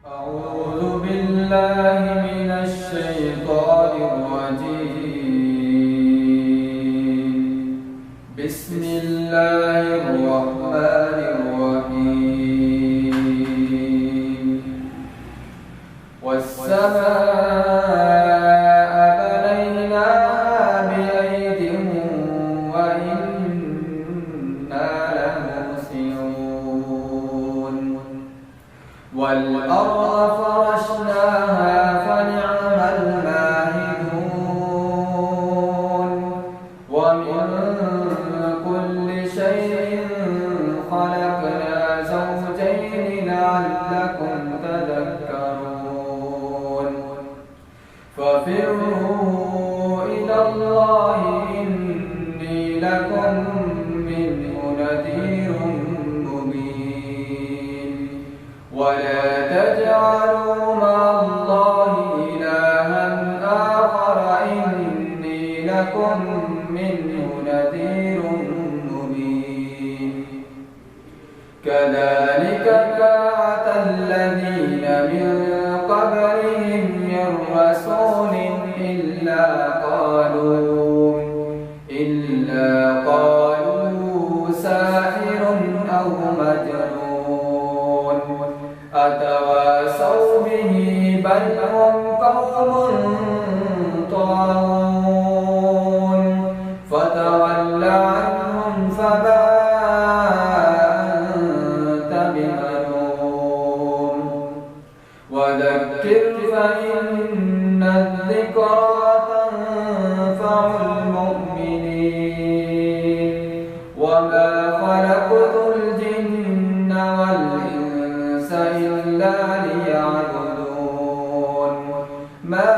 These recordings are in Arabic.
أعوذ بالله من الشيطان الرجيم. بسم الله الرحمن الرحيم. والسماء بنيناها بأيد وإنا لموسعون. والأرض فرشناها فنعم الماهدون. ومن كل شيء خلقنا زوجين لعلكم تذكرون. ففروا إلى الله إني لكم منه نذير مبين. ولا تجعلوا مع الله إلها آخر إني لكم منه نذير مبين. كذلك فعل الذين من قبلهم من رسول إلا قالوا ساحر أو مجنون. أتواصوا به بل هم قوم طاغون. فتول عنهم فما أنت بملوم. وذكر فإن الذكرى تنفع المؤمنين. وما خلقت الجن والإنس إلا ليعبدون. ما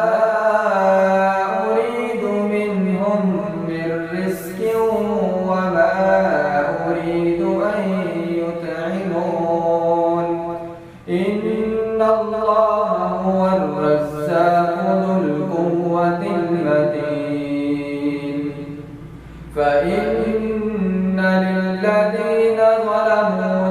أريد منهم من رزق وما أريد أن يطعمون. إن الله هو الرزاق ذو القوة المتين. فإن للذين ظلموا